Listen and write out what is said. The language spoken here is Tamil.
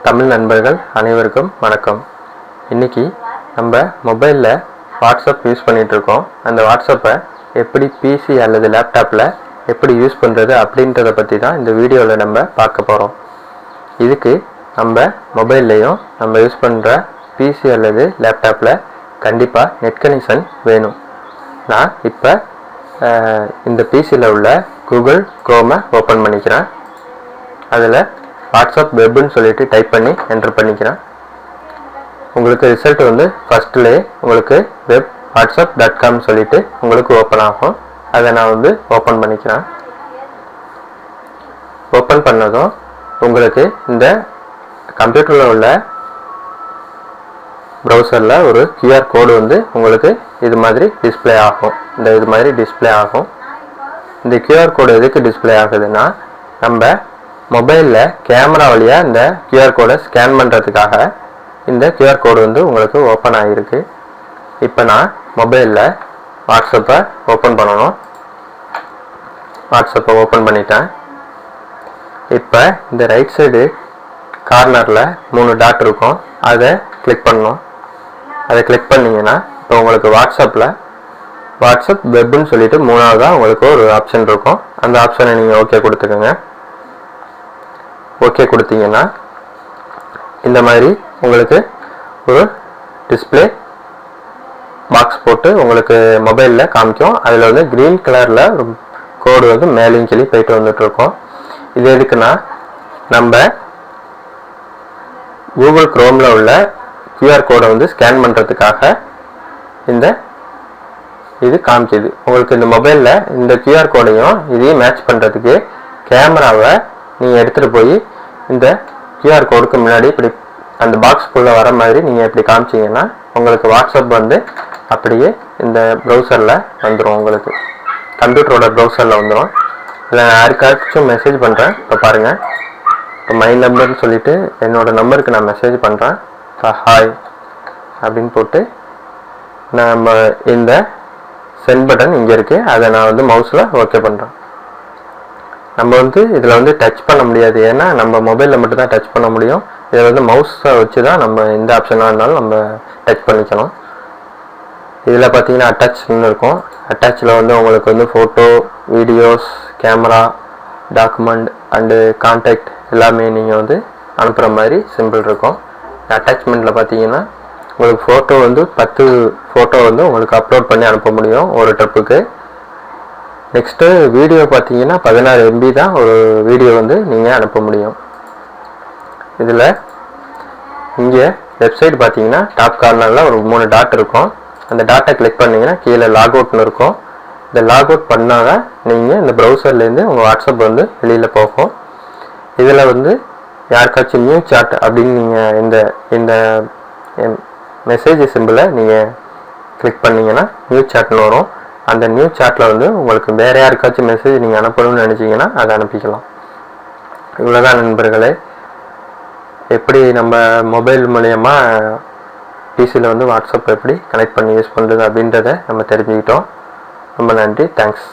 தமிழ் நண்பர்கள் அனைவருக்கும் வணக்கம். இன்றைக்கி நம்ம மொபைலில் வாட்ஸ்அப் யூஸ் பண்ணிகிட்ருக்கோம். அந்த வாட்ஸ்அப்பை எப்படி பிசி அல்லது லேப்டாப்பில் எப்படி யூஸ் பண்ணுறது அப்படின்றத பற்றி தான் இந்த வீடியோவில் நம்ம பார்க்க போகிறோம். இதுக்கு நம்ம மொபைல்லையும் நம்ம யூஸ் பண்ணுற பிசி அல்லது லேப்டாப்பில் கண்டிப்பாக நெட் கனெக்ஷன் வேணும். நான் இப்போ இந்த பிசியில் உள்ள கூகுள் குரோமை ஓப்பன் பண்ணிக்கிறேன். அதில் வாட்ஸ்அப் வெப்னு சொல்லிட்டு டைப் பண்ணி என்டர் பண்ணிக்கிறேன். உங்களுக்கு ரிசல்ட் வந்து ஃபஸ்ட்லேயே உங்களுக்கு வெப் whatsapp.com சொல்லிட்டு உங்களுக்கு ஓப்பன் ஆகும். அதை நான் வந்து ஓப்பன் பண்ணிக்கிறேன். ஓப்பன் பண்ணதும் உங்களுக்கு இந்த கம்ப்யூட்டரில் உள்ள ப்ரௌசரில் ஒரு QR கோடு வந்து உங்களுக்கு இது மாதிரி டிஸ்பிளே ஆகும். இது மாதிரி டிஸ்பிளே ஆகும். இந்த QR கோடு எதுக்கு டிஸ்பிளே ஆகுதுன்னா, நம்ம மொபைலில் கேமரா வழியாக இந்த QR கோடை ஸ்கேன் பண்ணுறதுக்காக இந்த QR கோடு வந்து உங்களுக்கு ஓப்பன் ஆகிருக்கு. இப்போ நான் மொபைலில் வாட்ஸ்அப்பை ஓப்பன் பண்ணணும். வாட்ஸ்அப்பை ஓப்பன் பண்ணிட்டேன். இப்போ இந்த ரைட் சைடு கார்னரில் 3 டாட் இருக்கும். அதை கிளிக் பண்ணணும். அதை கிளிக் பண்ணிங்கன்னா இப்போ உங்களுக்கு வாட்ஸ்அப் வெப்னு சொல்லிட்டு 3ஆவதாக உங்களுக்கு ஒரு ஆப்ஷன் இருக்கும். அந்த ஆப்ஷனை நீங்கள் ஓகே கொடுத்துக்கோங்க. ஓகே கொடுத்தீங்கன்னா இந்த மாதிரி உங்களுக்கு ஒரு டிஸ்பிளே பாக்ஸ் போட்டு உங்களுக்கு மொபைலில் காமிக்கும். அதில் வந்து க்ரீன் கலரில் ஒரு கோடு வந்து மேலேயும் கீழே போயிட்டு வந்துட்டுருக்கோம். இது எதுக்குன்னா, நம்ம கூகுள் குரோமில் உள்ள QR கோடை வந்து ஸ்கேன் பண்ணுறதுக்காக இது காமிக்குது. உங்களுக்கு இந்த மொபைலில் இந்த QR கோடையும் இதையும் மேட்ச் பண்ணுறதுக்கு கேமராவை நீங்கள் எடுத்துகிட்டு போய் இந்த QR கோடுக்கு முன்னாடி இப்படி அந்த பாக்ஸ்குள்ளே வர மாதிரி நீங்கள் இப்படி காமிச்சிங்கன்னா உங்களுக்கு வாட்ஸ்அப் வந்து அப்படியே இந்த ப்ரௌசரில் வந்துடும். உங்களுக்கு கம்ப்யூட்டரோட ப்ரௌசரில் வந்துடும். இதில் நான் யாருக்காச்சும் மெசேஜ் பண்ணுறேன். இப்போ பாருங்கள், இப்போ மை நம்பர்னு சொல்லிவிட்டு என்னோடய நம்பருக்கு நான் மெசேஜ் பண்ணுறேன். இப்போ ஹாய் அப்படின்னு போட்டு நம்ம இந்த சென்ட் பட்டன் இங்கே இருக்குது. அதை நான் வந்து மவுஸில் ஓகே பண்ணுறேன். நம்ம வந்து இதில் வந்து டச் பண்ண முடியாது. ஏன்னா நம்ம மொபைலில் மட்டும் தான் டச் பண்ண முடியும். இதில் வந்து மவுஸை வச்சு தான் நம்ம எந்த ஆப்ஷனாக இருந்தாலும் நம்ம டச் பண்ணிக்கணும். இதில் பார்த்தீங்கன்னா அட்டாச்னு இருக்கும். அட்டாச்சில் வந்து உங்களுக்கு வந்து photo, videos, camera, document and contact எல்லாமே நீங்கள் வந்து அனுப்புகிற மாதிரி சிம்பிள் இருக்கும். அட்டாச்மெண்ட்டில் பார்த்தீங்கன்னா உங்களுக்கு ஃபோட்டோ வந்து 10 ஃபோட்டோ வந்து உங்களுக்கு அப்லோட் பண்ணி அனுப்ப முடியும் ஒரு ட்ரிப்புக்கு. நெக்ஸ்ட்டு வீடியோ பார்த்தீங்கன்னா 16 MB தான் ஒரு வீடியோ வந்து நீங்கள் அனுப்ப முடியும். இதில் இங்கே வெப்சைட் பார்த்தீங்கன்னா டாப் கார்னரில் ஒரு 3 டாட் இருக்கும். அந்த டாட்டை கிளிக் பண்ணிங்கன்னா கீழே லாக் அவுட்னு இருக்கும். இந்த லாக் அவுட் பண்ணால் தான் நீங்கள் இந்த ப்ரௌசர்லேருந்து உங்கள் வாட்ஸ்அப் வந்து வெளியில் போகும். இதில் வந்து யாருக்காச்சும் நியூ சாட் அப்படின்னு நீங்கள் இந்த மெசேஜ் சிம்பிளை நீங்கள் கிளிக் பண்ணிங்கன்னா நியூ சாட்னு வரும். அந்த நியூ சாட்டில் வந்து உங்களுக்கு வேறு யாருக்காச்சும் மெசேஜ் நீங்கள் அனுப்பணும்னு நினச்சிங்கன்னா அதை அனுப்பிக்கலாம். இவ்வளோதான் நண்பர்களே. எப்படி நம்ம மொபைல் மூலயமா பிசியில் வந்து வாட்ஸ்அப் எப்படி கனெக்ட் பண்ணி யூஸ் பண்ணுறது அப்படின்றத நம்ம தெரிஞ்சுக்கிட்டோம். ரொம்ப நன்றி. தேங்க்ஸ்.